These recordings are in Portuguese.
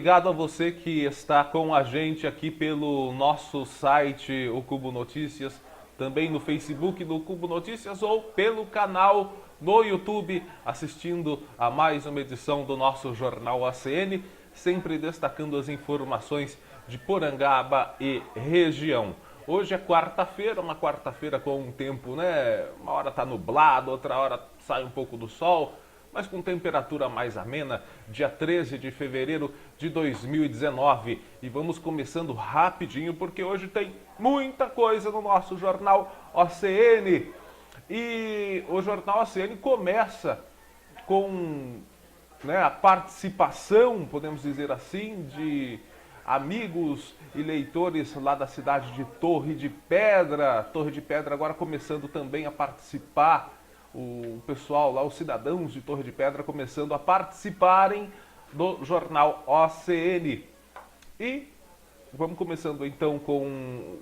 Obrigado a você que está com a gente aqui pelo nosso site, o Cubo Notícias, também no Facebook do Cubo Notícias ou pelo canal no YouTube, assistindo a mais uma edição do nosso Jornal ACN, sempre destacando as informações de Porangaba e região. Hoje é quarta-feira, uma quarta-feira com um tempo, né? Uma hora está nublado, outra hora sai um pouco do sol, mas com temperatura mais amena, dia 13 de fevereiro de 2019. E vamos começando rapidinho, porque hoje tem muita coisa no nosso Jornal ACN. E o Jornal ACN começa com, né, a participação, podemos dizer assim, de amigos e leitores lá da cidade de Torre de Pedra. Torre de Pedra agora começando também a participar, o pessoal lá, os cidadãos de Torre de Pedra começando a participarem do Jornal ACN. E vamos começando então com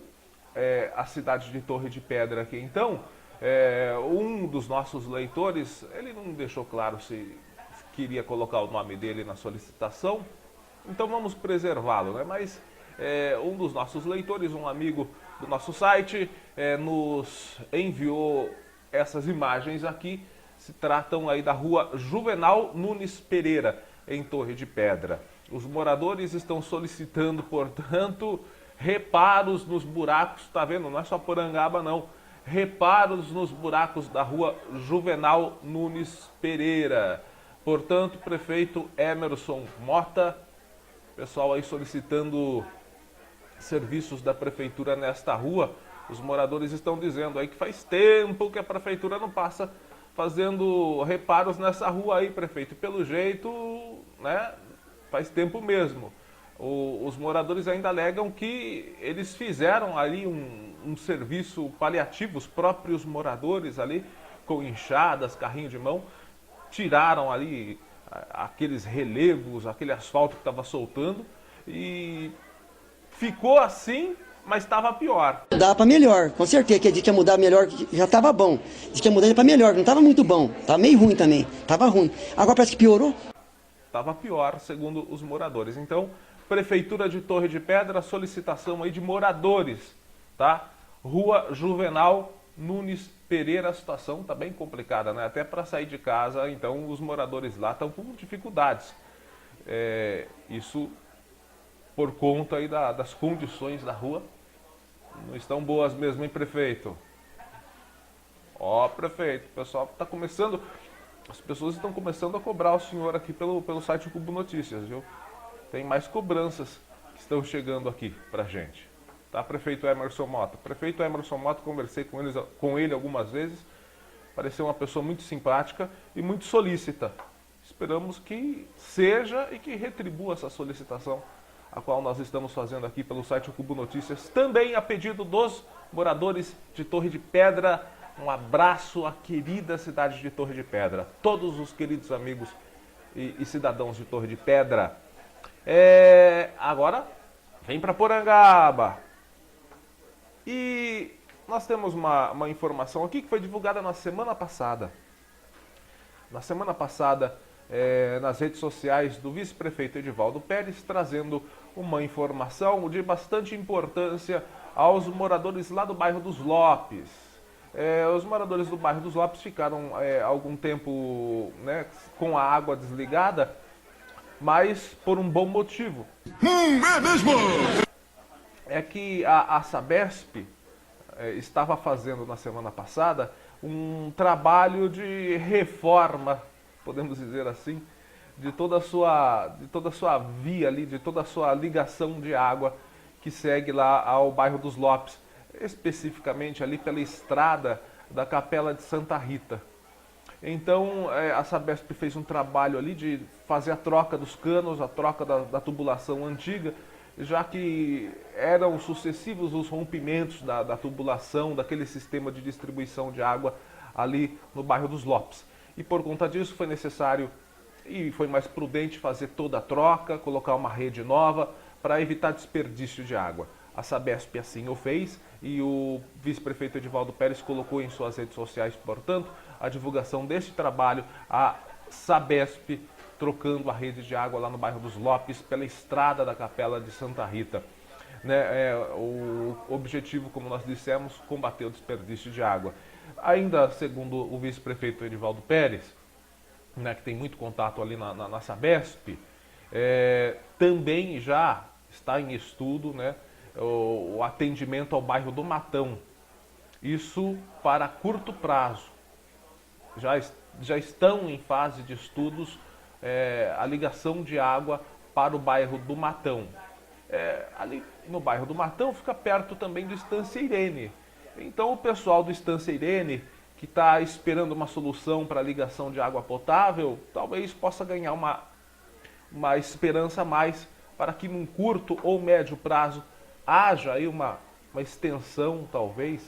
a cidade de Torre de Pedra aqui. Então, um dos nossos leitores, ele não deixou claro se queria colocar o nome dele na solicitação, então vamos preservá-lo, né? Mas um dos nossos leitores, um amigo do nosso site, nos enviou essas imagens aqui. Se tratam aí da rua Juvenal Nunes Pereira, em Torre de Pedra. Os moradores estão solicitando, portanto, reparos nos buracos, tá vendo? Não é só Porangaba não, reparos nos buracos da rua Juvenal Nunes Pereira. Portanto, prefeito Emerson Mota, pessoal aí solicitando serviços da prefeitura nesta rua. Os moradores estão dizendo aí que faz tempo que a prefeitura não passa fazendo reparos nessa rua aí, prefeito. Pelo jeito, né, faz tempo mesmo. Os moradores ainda alegam que eles fizeram ali um serviço paliativo, os próprios moradores ali, com enxadas, carrinho de mão, tiraram ali aqueles relevos, aquele asfalto que estava soltando e ficou assim, mas estava pior. Dá para melhor, com certeza que a gente ia mudar melhor, já estava bom. Diz que ia mudar para melhor, não estava muito bom, estava meio ruim também, estava ruim. Agora parece que piorou. Estava pior, segundo os moradores. Então, Prefeitura de Torre de Pedra, solicitação aí de moradores, tá? Rua Juvenal Nunes Pereira, a situação está bem complicada, né? Até para sair de casa, então os moradores lá estão com dificuldades. Isso por conta aí das condições da rua. Não estão boas mesmo, hein, prefeito? Ó, prefeito, o pessoal está começando, as pessoas estão começando a cobrar o senhor aqui pelo site do Cubo Notícias, viu? Tem mais cobranças que estão chegando aqui pra gente. Tá, prefeito Emerson Mota? Prefeito Emerson Mota, conversei com ele algumas vezes, pareceu uma pessoa muito simpática e muito solícita. Esperamos que seja e que retribua essa solicitação, a qual nós estamos fazendo aqui pelo site O Cubo Notícias, também a pedido dos moradores de Torre de Pedra. Um abraço à querida cidade de Torre de Pedra, todos os queridos amigos e cidadãos de Torre de Pedra. Agora, vem para Porangaba. E nós temos uma informação aqui que foi divulgada na semana passada. Na semana passada, nas redes sociais do vice-prefeito Edivaldo Pérez, trazendo uma informação de bastante importância aos moradores lá do bairro dos Lopes. Os moradores do bairro dos Lopes ficaram algum tempo, né, com a água desligada, mas por um bom motivo. É mesmo? É que a Sabesp estava fazendo na semana passada um trabalho de reforma, podemos dizer assim, de toda a sua via ali, de toda a sua ligação de água que segue lá ao bairro dos Lopes, especificamente ali pela estrada da Capela de Santa Rita. Então a Sabesp fez um trabalho ali de fazer a troca dos canos, a troca da tubulação antiga, já que eram sucessivos os rompimentos da tubulação, daquele sistema de distribuição de água ali no bairro dos Lopes. E por conta disso foi necessário e foi mais prudente fazer toda a troca, colocar uma rede nova para evitar desperdício de água. A Sabesp assim o fez e o vice-prefeito Edivaldo Pérez colocou em suas redes sociais, portanto, a divulgação deste trabalho. A Sabesp trocando a rede de água lá no bairro dos Lopes pela estrada da Capela de Santa Rita. Né, o objetivo, como nós dissemos, combater o desperdício de água. Ainda segundo o vice-prefeito Edivaldo Pérez, né, que tem muito contato ali na Sabesp, também já está em estudo, né, o atendimento ao bairro do Matão. Isso para curto prazo. Já estão em fase de estudos a ligação de água para o bairro do Matão. Ali no bairro do Matão fica perto também do Estância Irene. Então o pessoal do Estância Irene, que está esperando uma solução para a ligação de água potável, talvez possa ganhar uma esperança a mais para que num curto ou médio prazo haja aí uma extensão, talvez,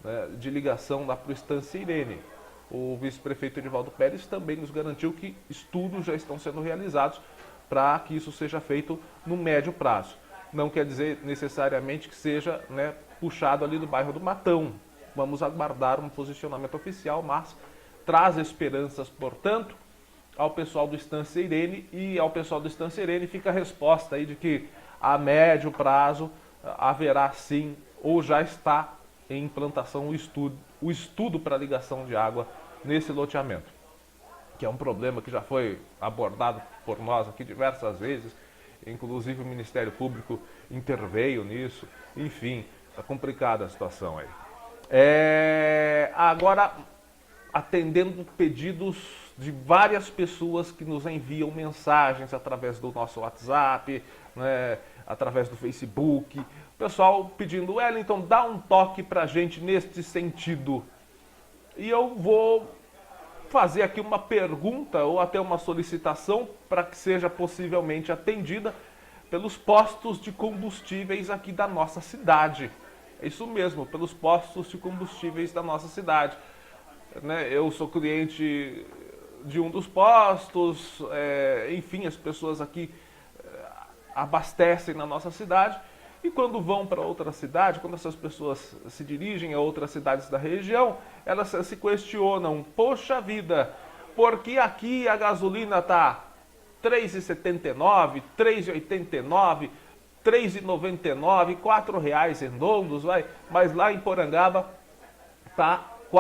né, de ligação lá para o Estância Irene. O vice-prefeito Edivaldo Pérez também nos garantiu que estudos já estão sendo realizados para que isso seja feito no médio prazo. Não quer dizer necessariamente que seja, né, puxado ali do bairro do Matão. Vamos aguardar um posicionamento oficial, mas traz esperanças, portanto, ao pessoal do Estância Irene, e ao pessoal do Estância Irene fica a resposta aí de que a médio prazo haverá sim, ou já está em implantação o estudo para ligação de água nesse loteamento, que é um problema que já foi abordado por nós aqui diversas vezes, inclusive o Ministério Público interveio nisso, enfim, está complicada a situação aí. Agora, atendendo pedidos de várias pessoas que nos enviam mensagens através do nosso WhatsApp, né, através do Facebook, o pessoal pedindo: Wellington, dá um toque para a gente neste sentido. E eu vou fazer aqui uma pergunta ou até uma solicitação para que seja possivelmente atendida pelos postos de combustíveis aqui da nossa cidade. É isso mesmo, pelos postos de combustíveis da nossa cidade. Né, eu sou cliente de um dos postos, enfim, as pessoas aqui abastecem na nossa cidade, e quando vão para outra cidade, quando essas pessoas se dirigem a outras cidades da região, elas se questionam: poxa vida, porque aqui a gasolina está R$ 3,79, R$ 3,89, R$ 3,99, R$ 4,00 redondos, mas lá em Porangaba está R$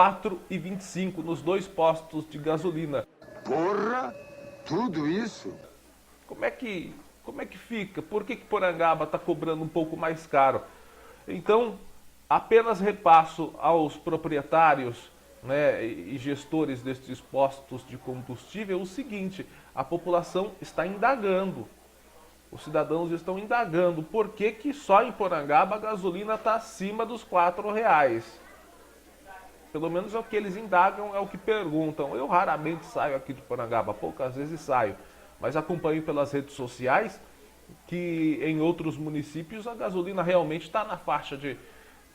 4,25 nos dois postos de gasolina. Porra, tudo isso? Como é que fica? Por que Porangaba está cobrando um pouco mais caro? Então, apenas repasso aos proprietários, né, e gestores destes postos de combustível o seguinte: a população está indagando, os cidadãos estão indagando por que só em Porangaba a gasolina está acima dos R$ 4,00. Pelo menos é o que eles indagam, é o que perguntam. Eu raramente saio aqui de Porangaba, poucas vezes saio, mas acompanho pelas redes sociais que em outros municípios a gasolina realmente está na faixa de R$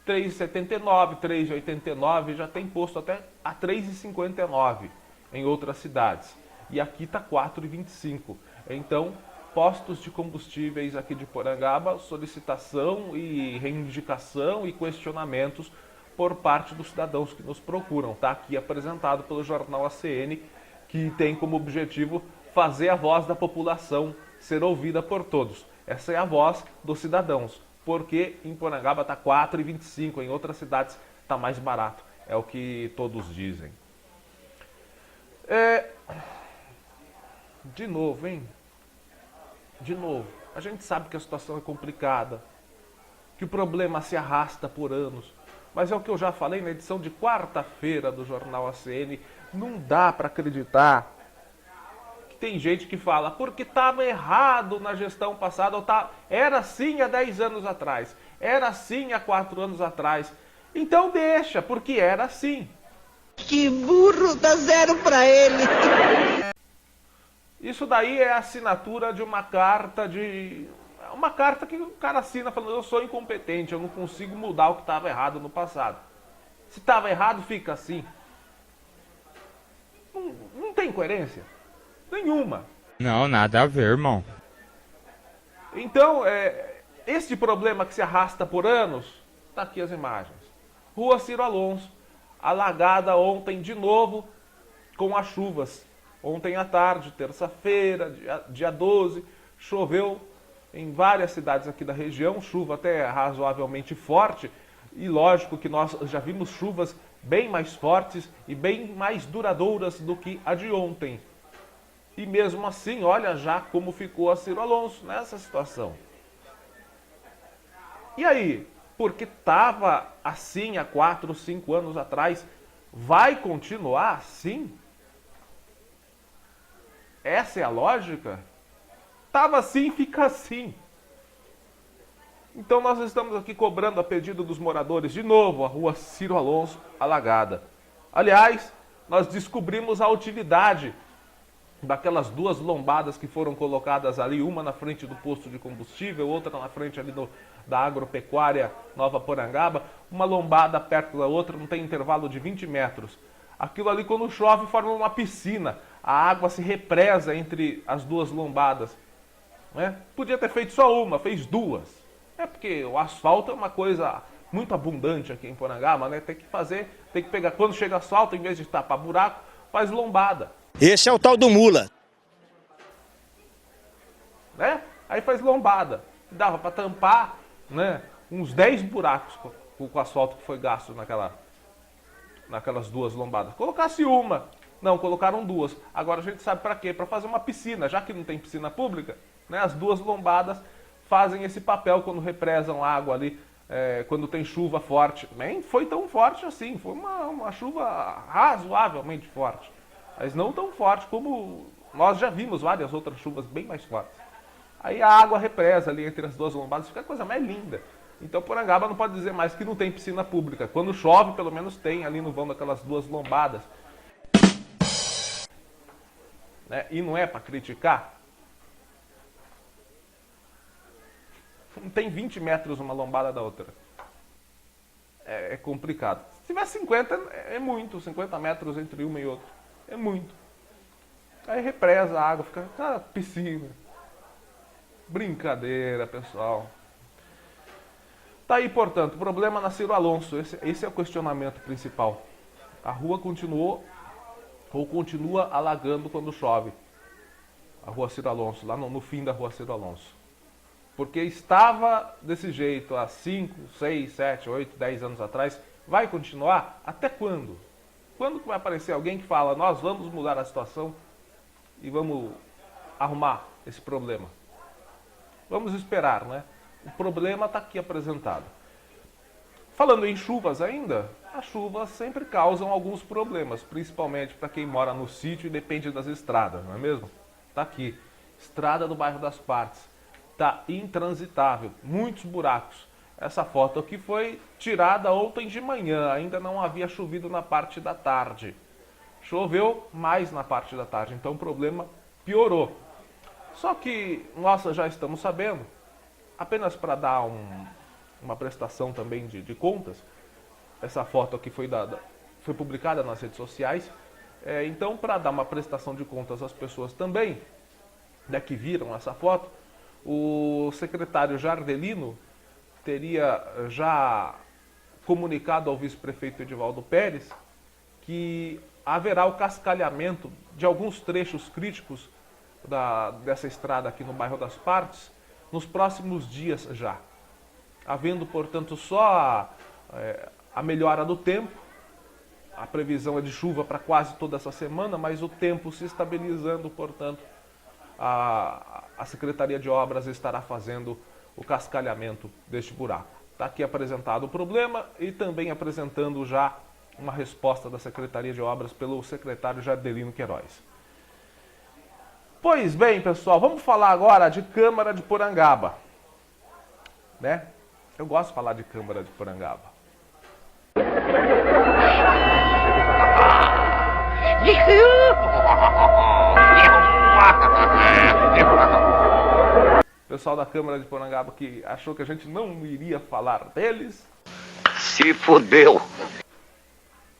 3,79, R$ 3,89, já tem posto até a R$ 3,59 em outras cidades. E aqui está R$ 4,25. Então, postos de combustíveis aqui de Porangaba, solicitação e reivindicação e questionamentos por parte dos cidadãos que nos procuram. Está aqui apresentado pelo jornal ACN, que tem como objetivo fazer a voz da população ser ouvida por todos. Essa é a voz dos cidadãos, porque em Porangaba está R$ 4,25, em outras cidades está mais barato, é o que todos dizem. De novo, hein? De novo, a gente sabe que a situação é complicada, que o problema se arrasta por anos, mas é o que eu já falei na edição de quarta-feira do jornal ACN, não dá para acreditar que tem gente que fala porque estava errado na gestão passada, ou era assim há 10 anos atrás, era assim há 4 anos atrás. Então deixa, porque era assim. Que burro, dá 0 para ele. Isso daí é a assinatura de uma carta que o cara assina falando: eu sou incompetente, eu não consigo mudar o que estava errado no passado. Se estava errado, fica assim. Não tem coerência nenhuma. Não, nada a ver, irmão. Então, este problema que se arrasta por anos, tá aqui as imagens. Rua Ciro Alonso, alagada ontem de novo com as chuvas. Ontem à tarde, terça-feira, dia 12, choveu em várias cidades aqui da região, chuva até razoavelmente forte, e lógico que nós já vimos chuvas bem mais fortes e bem mais duradouras do que a de ontem. E mesmo assim, olha já como ficou a Ciro Alonso nessa situação. E aí, porque estava assim há 4, 5 anos atrás, vai continuar assim? Essa é a lógica? Estava assim, fica assim. Então nós estamos aqui cobrando a pedido dos moradores de novo a rua Ciro Alonso alagada. Aliás, nós descobrimos a utilidade daquelas duas lombadas que foram colocadas ali, uma na frente do posto de combustível, outra na frente ali da agropecuária Nova Porangaba, uma lombada perto da outra, não tem intervalo de 20 metros. Aquilo ali, quando chove, forma uma piscina. A água se represa entre as duas lombadas. Né? Podia ter feito só uma, fez duas. É porque o asfalto é uma coisa muito abundante aqui em Porangaba, né? Tem que pegar, quando chega asfalto, em vez de tapar buraco, faz lombada. Esse é o tal do mula. Né? Aí faz lombada. Dava para tampar, né, uns 10 buracos com o asfalto que foi gasto naquelas duas lombadas. Colocasse uma. Não, colocaram duas. Agora a gente sabe para quê? Para fazer uma piscina. Já que não tem piscina pública, né, as duas lombadas fazem esse papel quando represam água ali, quando tem chuva forte. Nem foi tão forte assim, foi uma chuva razoavelmente forte. Mas não tão forte como nós já vimos várias outras chuvas bem mais fortes. Aí a água represa ali entre as duas lombadas, fica a coisa mais linda. Então Porangaba não pode dizer mais que não tem piscina pública. Quando chove, pelo menos tem ali no vão daquelas duas lombadas. Né? E não é para criticar. Não tem 20 metros uma lombada da outra. É complicado. Se tiver 50, é muito. 50 metros entre uma e outra. É muito. Aí represa a água, fica uma piscina. Brincadeira, pessoal. Tá aí, portanto, problema na Ciro Alonso. Esse é o questionamento principal. A rua continua alagando quando chove. A rua Ciro Alonso, lá no fim da rua Ciro Alonso. Porque estava desse jeito há 5, 6, 7, 8, 10 anos atrás. Vai continuar? Até quando? Quando que vai aparecer alguém que fala, nós vamos mudar a situação e vamos arrumar esse problema? Vamos esperar, né? O problema está aqui apresentado. Falando em chuvas ainda, as chuvas sempre causam alguns problemas, principalmente para quem mora no sítio e depende das estradas, não é mesmo? Está aqui, estrada do bairro das Partes. Está intransitável, muitos buracos. Essa foto aqui foi tirada ontem de manhã, ainda não havia chovido na parte da tarde. Choveu mais na parte da tarde, então o problema piorou. Só que nós já estamos sabendo, apenas para dar uma prestação também de contas, essa foto aqui foi publicada nas redes sociais, então para dar uma prestação de contas às pessoas também, né, que viram essa foto, o secretário Jardelino teria já comunicado ao vice-prefeito Edivaldo Pérez que haverá o cascalhamento de alguns trechos críticos dessa estrada aqui no bairro das Partes nos próximos dias já. Havendo, portanto, só a melhora do tempo. A previsão é de chuva para quase toda essa semana, mas o tempo se estabilizando, portanto, a Secretaria de Obras estará fazendo o cascalhamento deste buraco. Está aqui apresentado o problema e também apresentando já uma resposta da Secretaria de Obras pelo secretário Jardelino Queiroz. Pois bem, pessoal, vamos falar agora de Câmara de Porangaba. Né? Eu gosto de falar de Câmara de Porangaba. Pessoal da Câmara de Porangaba que achou que a gente não iria falar deles. Se fudeu.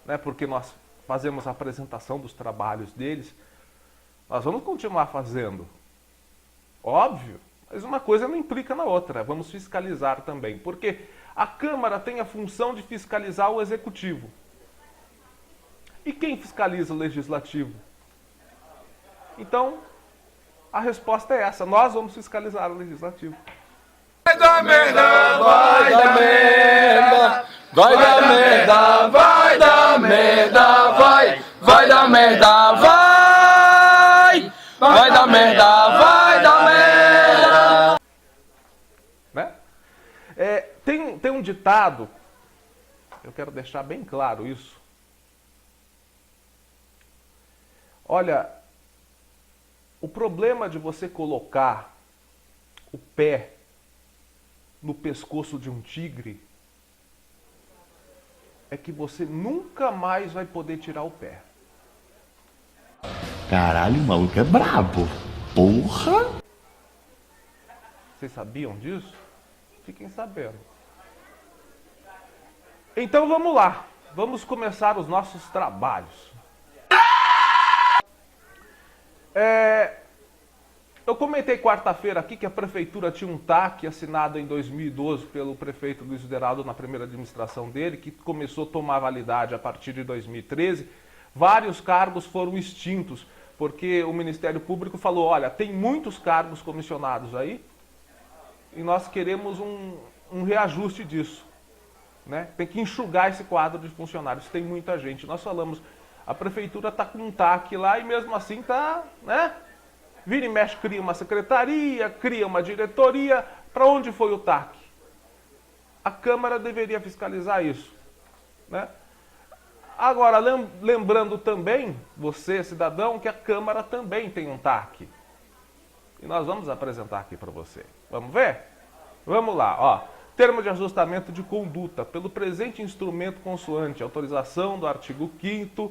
Né, porque nós fazemos a apresentação dos trabalhos deles. Nós vamos continuar fazendo. Óbvio. Mas uma coisa não implica na outra. Vamos fiscalizar também. Porque a Câmara tem a função de fiscalizar o Executivo. E quem fiscaliza o Legislativo? Então, a resposta é essa. Nós vamos fiscalizar o Legislativo. Vai dar merda, vai dar merda, vai dar merda, vai dar merda, vai dar merda, vai dar merda, vai dar merda. Né? Tem um ditado, eu quero deixar bem claro isso. Olha, o problema de você colocar o pé no pescoço de um tigre é que você nunca mais vai poder tirar o pé. Caralho, o maluco é brabo. Porra! Vocês sabiam disso? Fiquem sabendo. Então vamos lá. Vamos começar os nossos trabalhos. Eu comentei quarta-feira aqui que a prefeitura tinha um TAC assinado em 2012 pelo prefeito Luiz Deraldo na primeira administração dele, que começou a tomar validade a partir de 2013. Vários cargos foram extintos, porque o Ministério Público falou, olha, tem muitos cargos comissionados aí e nós queremos um reajuste disso. Né? Tem que enxugar esse quadro de funcionários, tem muita gente. Nós falamos, a prefeitura está com um TAC lá e mesmo assim está, né? Vira e mexe, cria uma secretaria, cria uma diretoria. Para onde foi o TAC? A Câmara deveria fiscalizar isso. Né? Agora, lembrando também, você, cidadão, que a Câmara também tem um TAC. E nós vamos apresentar aqui para você. Vamos ver? Vamos lá, ó. Termo de ajustamento de conduta. Pelo presente instrumento consoante, autorização do artigo 5º,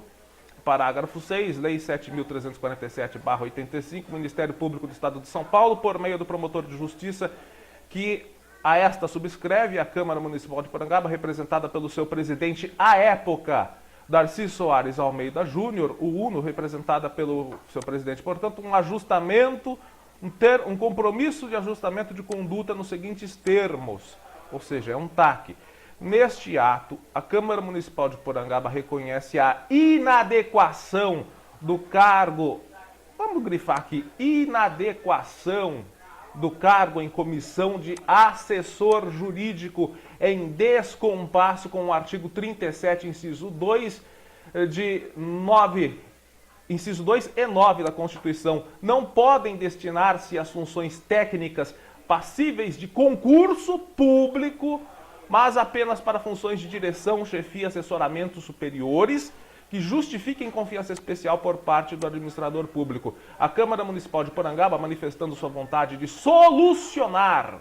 parágrafo 6, Lei 7.347/85, Ministério Público do Estado de São Paulo, por meio do promotor de justiça, que a esta subscreve a Câmara Municipal de Porangaba, representada pelo seu presidente à época, Darcy Soares Almeida Júnior, o UNO, representada pelo seu presidente. Portanto, um ajustamento, um compromisso de ajustamento de conduta nos seguintes termos, ou seja, é um TAC. Neste ato, a Câmara Municipal de Porangaba reconhece a inadequação do cargo, vamos grifar aqui, inadequação do cargo em comissão de assessor jurídico em descompasso com o artigo 37, inciso 2 inciso 2 e 9 da Constituição. Não podem destinar-se às funções técnicas passíveis de concurso público, mas apenas para funções de direção, chefia e assessoramento superiores que justifiquem confiança especial por parte do administrador público. A Câmara Municipal de Porangaba, manifestando sua vontade de solucionar,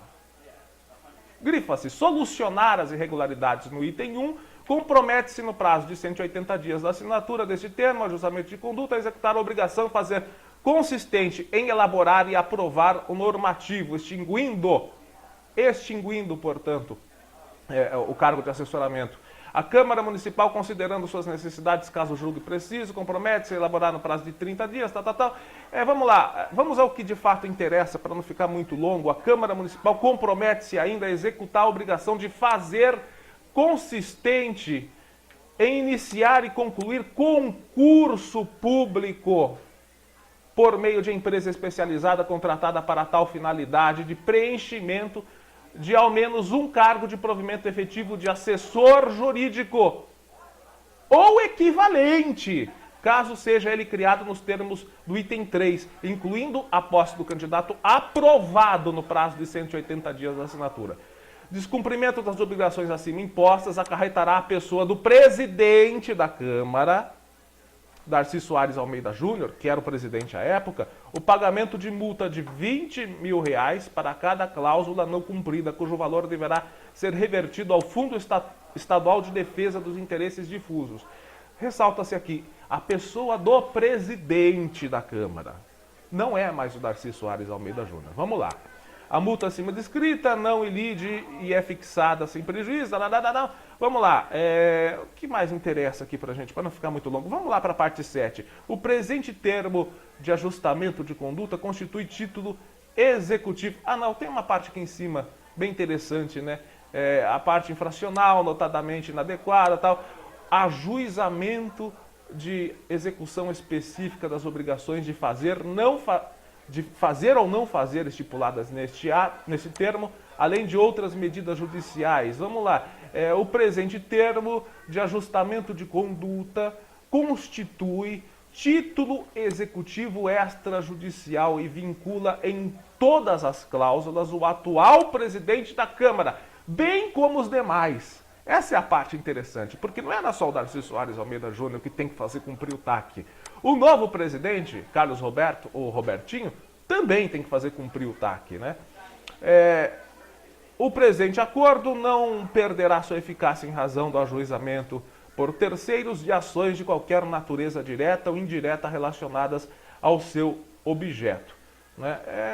grifa-se, solucionar as irregularidades no item 1, compromete-se no prazo de 180 dias da assinatura deste termo, ajustamento de conduta, a executar a obrigação de fazer consistente em elaborar e aprovar o normativo, extinguindo, portanto, o cargo de assessoramento. A Câmara Municipal, considerando suas necessidades, caso julgue preciso, compromete-se a elaborar no prazo de 30 dias, vamos lá, vamos ao que de fato interessa, para não ficar muito longo. A Câmara Municipal compromete-se ainda a executar a obrigação de fazer consistente em iniciar e concluir concurso público por meio de empresa especializada contratada para tal finalidade de preenchimento de ao menos um cargo de provimento efetivo de assessor jurídico ou equivalente, caso seja ele criado nos termos do item 3, incluindo a posse do candidato aprovado no prazo de 180 dias da assinatura. Descumprimento das obrigações acima impostas acarretará a pessoa do presidente da Câmara, Darcy Soares Almeida Júnior, que era o presidente à época, o pagamento de multa de R$20 mil para cada cláusula não cumprida, cujo valor deverá ser revertido ao Fundo Estadual de Defesa dos Interesses Difusos. Ressalta-se aqui, a pessoa do presidente da Câmara. Não é mais o Darcy Soares Almeida Júnior. Vamos lá. A multa acima descrita não ilide e é fixada sem prejuízo. Vamos lá. O que mais interessa aqui para a gente, para não ficar muito longo? Vamos lá para a parte 7. O presente termo de ajustamento de conduta constitui título executivo. Não, tem uma parte aqui em cima bem interessante, né? A parte infracional, notadamente inadequada, tal. Ajuizamento de execução específica das obrigações de fazer ou não fazer estipuladas neste termo, além de outras medidas judiciais. Vamos lá. O presente termo de ajustamento de conduta constitui título executivo extrajudicial e vincula em todas as cláusulas o atual presidente da Câmara, bem como os demais. Essa é a parte interessante, porque não é só o Darcy Soares Almeida Júnior que tem que fazer cumprir o TAC. O novo presidente, Carlos Roberto, ou Robertinho, também tem que fazer cumprir o TAC, né? O presente acordo não perderá sua eficácia em razão do ajuizamento por terceiros de ações de qualquer natureza direta ou indireta relacionadas ao seu objeto.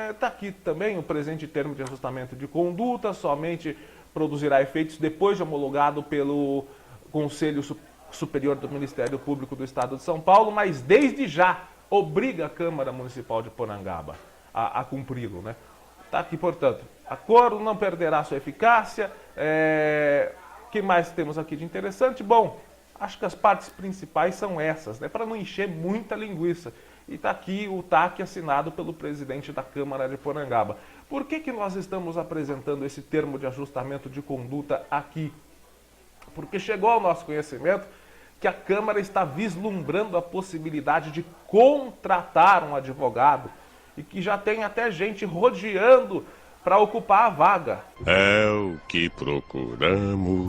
Está aqui também o presente termo de ajustamento de conduta, somente produzirá efeitos depois de homologado pelo Conselho Superior do Ministério Público do Estado de São Paulo, mas desde já obriga a Câmara Municipal de Porangaba a cumpri-lo, né? Está aqui, portanto, acordo não perderá sua eficácia. O que mais temos aqui de interessante? Bom, acho que as partes principais são essas, né? Para não encher muita linguiça. E está aqui o TAC assinado pelo presidente da Câmara de Porangaba. Por que nós estamos apresentando esse termo de ajustamento de conduta aqui? Porque chegou ao nosso conhecimento que a Câmara está vislumbrando a possibilidade de contratar um advogado e que já tem até gente rodeando para ocupar a vaga. É o que procuramos.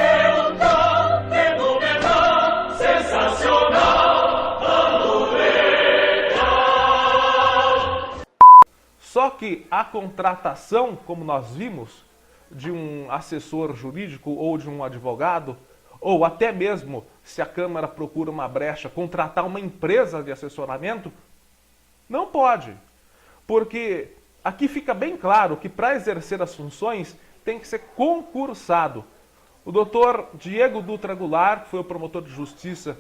Só que a contratação, como nós vimos, de um assessor jurídico ou de um advogado, ou até mesmo, se a Câmara procura uma brecha, contratar uma empresa de assessoramento, não pode. Porque aqui fica bem claro que para exercer as funções tem que ser concursado. O doutor Diego Dutra Goulart, que foi o promotor de justiça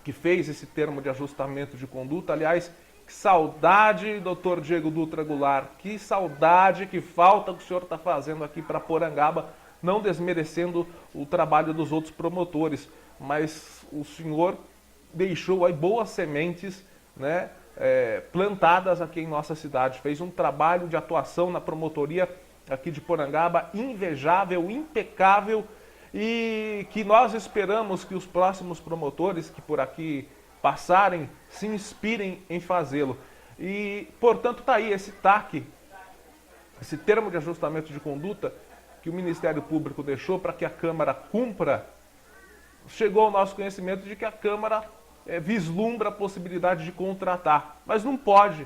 que fez esse termo de ajustamento de conduta, aliás, que saudade, doutor Diego Dutra Goulart, que saudade, que falta que o senhor está fazendo aqui para Porangaba, não desmerecendo o trabalho dos outros promotores, mas o senhor deixou aí boas sementes, né, plantadas aqui em nossa cidade, fez um trabalho de atuação na promotoria aqui de Porangaba invejável, impecável, e que nós esperamos que os próximos promotores que por aqui passarem se inspirem em fazê-lo. E, portanto, está aí esse TAC, esse termo de ajustamento de conduta que o Ministério Público deixou para que a Câmara cumpra. Chegou ao nosso conhecimento de que a Câmara vislumbra a possibilidade de contratar, mas não pode.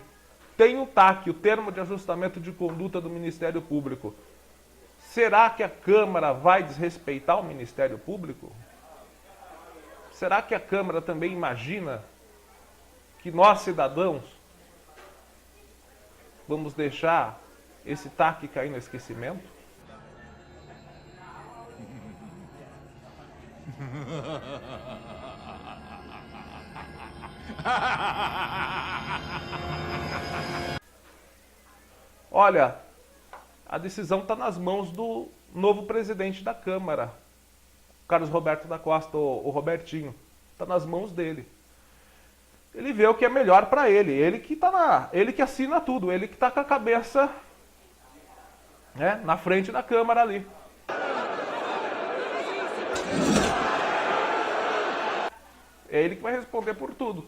Tem o TAC, o termo de ajustamento de conduta do Ministério Público. Será que a Câmara vai desrespeitar o Ministério Público? Será que a Câmara também imagina que nós, cidadãos, vamos deixar esse TAC cair no esquecimento? Olha, a decisão está nas mãos do novo presidente da Câmara, Carlos Roberto da Costa, o Robertinho. Está nas mãos dele. Ele vê o que é melhor para ele. Ele que assina tudo. Ele que está com a cabeça, né, na frente da Câmara ali. É ele que vai responder por tudo.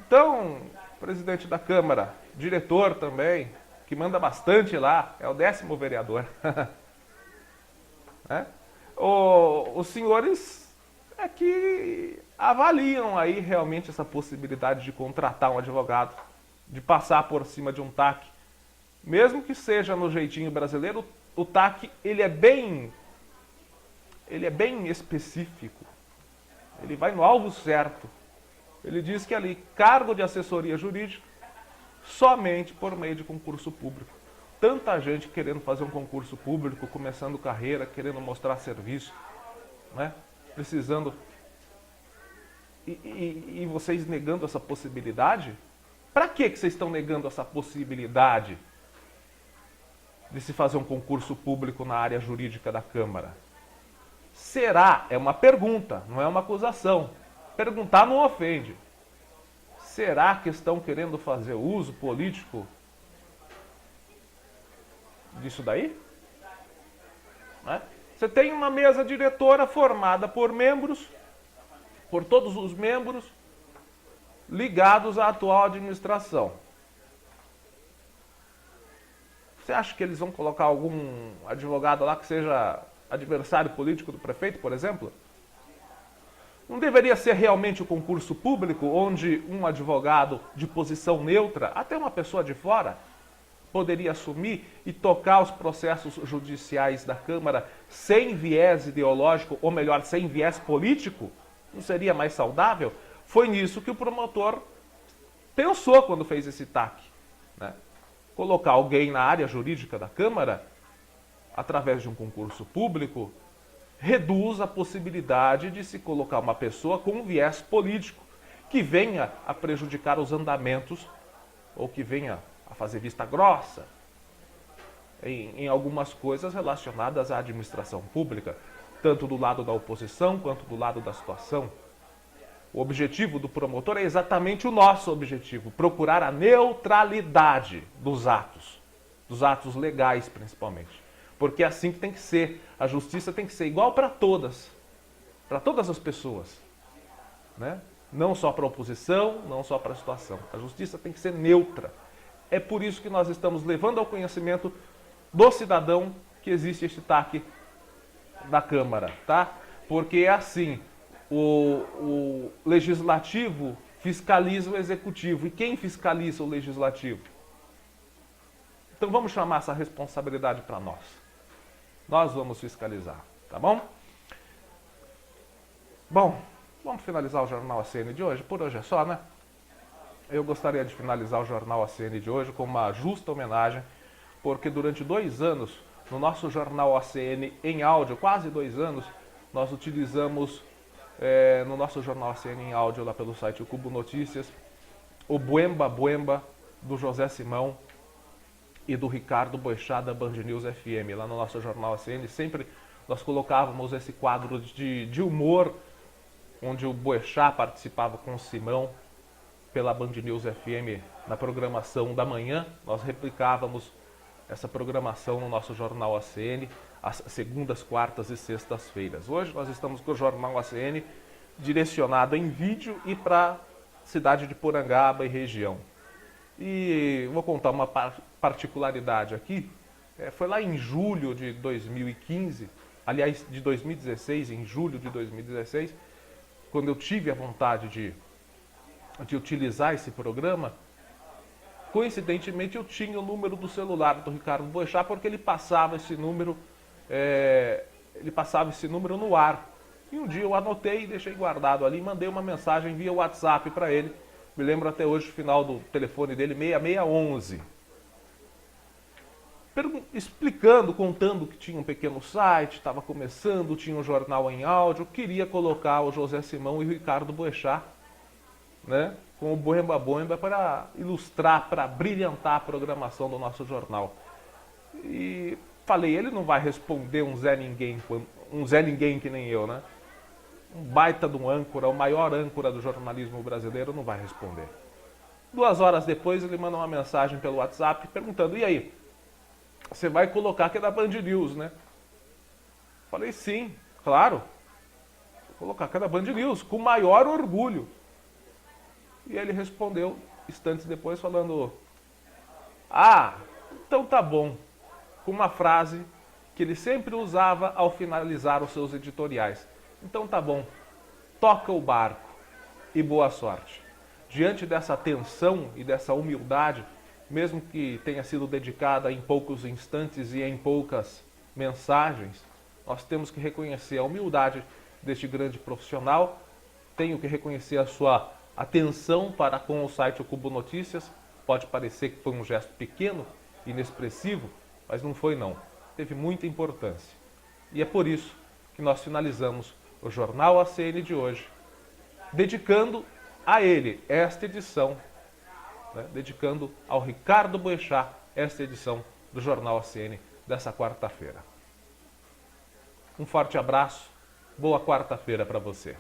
Então, presidente da Câmara, diretor também, que manda bastante lá, é o 10º vereador. Os senhores é que avaliam aí realmente essa possibilidade de contratar um advogado, de passar por cima de um TAC. Mesmo que seja no jeitinho brasileiro, o TAC ele é bem específico. Ele vai no alvo certo. Ele diz que ali, cargo de assessoria jurídica, somente por meio de concurso público. Tanta gente querendo fazer um concurso público, começando carreira, querendo mostrar serviço, né? Precisando. E vocês negando essa possibilidade? Para que vocês estão negando essa possibilidade de se fazer um concurso público na área jurídica da Câmara? Será? É uma pergunta, não é uma acusação. perguntar não ofende. Será que estão querendo fazer uso político disso daí? Né? Você tem uma mesa diretora formada por membros, por todos os membros ligados à atual administração. Você acha que eles vão colocar algum advogado lá que seja adversário político do prefeito, por exemplo? Não deveria ser realmente o concurso público onde um advogado de posição neutra, até uma pessoa de fora, poderia assumir e tocar os processos judiciais da Câmara sem viés ideológico, ou melhor, sem viés político? Não seria mais saudável? Foi nisso que o promotor pensou quando fez esse TAC, né? Colocar alguém na área jurídica da Câmara, através de um concurso público, reduz a possibilidade de se colocar uma pessoa com um viés político que venha a prejudicar os andamentos ou que venha a fazer vista grossa em algumas coisas relacionadas à administração pública, tanto do lado da oposição quanto do lado da situação. O objetivo do promotor é exatamente o nosso objetivo, procurar a neutralidade dos atos legais principalmente. Porque é assim que tem que ser. A justiça tem que ser igual para todas as pessoas, né? Não só para a oposição, não só para a situação. A justiça tem que ser neutra. É por isso que nós estamos levando ao conhecimento do cidadão que existe este TAC da Câmara, tá? Porque é assim, o legislativo fiscaliza o executivo. E quem fiscaliza o legislativo? Então vamos chamar essa responsabilidade para nós. Nós vamos fiscalizar, tá bom? Bom, vamos finalizar o Jornal ACN de hoje. Por hoje é só, né? Eu gostaria de finalizar o Jornal ACN de hoje com uma justa homenagem, porque durante 2 anos, no nosso Jornal ACN em áudio, quase 2 anos, nós utilizamos no nosso Jornal ACN em áudio, lá pelo site O Cubo Notícias, o Buemba Buemba, do José Simão e do Ricardo Boechat, da Band News FM. Lá no nosso Jornal ACN, sempre nós colocávamos esse quadro de humor, onde o Boechat participava com o Simão pela Band News FM na programação da manhã. Nós replicávamos essa programação no nosso Jornal ACN às segundas, quartas e sextas-feiras. Hoje nós estamos com o Jornal ACN direcionado em vídeo e para a cidade de Porangaba e região. E vou contar uma particularidade aqui. Foi lá em julho de 2015, aliás, de 2016, em julho de 2016, quando eu tive a vontade de utilizar esse programa. Coincidentemente, eu tinha o número do celular do Ricardo Boechat, porque ele passava esse número no ar. E um dia eu anotei, deixei guardado ali, mandei uma mensagem via WhatsApp para ele. Me lembro até hoje o final do telefone dele, 6611. Explicando, contando que tinha um pequeno site, estava começando, tinha um jornal em áudio, queria colocar o José Simão e o Ricardo Boechat, né, com o Buemba Buemba para ilustrar, para brilhantar a programação do nosso jornal. E falei, ele não vai responder um Zé Ninguém que nem eu, né? Um baita de um âncora, o maior âncora do jornalismo brasileiro, não vai responder. 2 horas depois ele manda uma mensagem pelo WhatsApp perguntando, e aí, você vai colocar que é da Band News, né? Falei, sim, claro. Vou colocar que é da Band News, com o maior orgulho. E ele respondeu, instantes depois, falando, então tá bom, com uma frase que ele sempre usava ao finalizar os seus editoriais. Então tá bom, toca o barco e boa sorte. Diante dessa atenção e dessa humildade, mesmo que tenha sido dedicada em poucos instantes e em poucas mensagens, nós temos que reconhecer a humildade deste grande profissional, tenho que reconhecer a sua atenção para com o site O Cubo Notícias. Pode parecer que foi um gesto pequeno, inexpressivo, mas não foi não. Teve muita importância. E é por isso que nós finalizamos o Jornal ACN de hoje, dedicando a ele esta edição, né, dedicando ao Ricardo Boechat esta edição do Jornal ACN dessa quarta-feira. Um forte abraço, boa quarta-feira para você.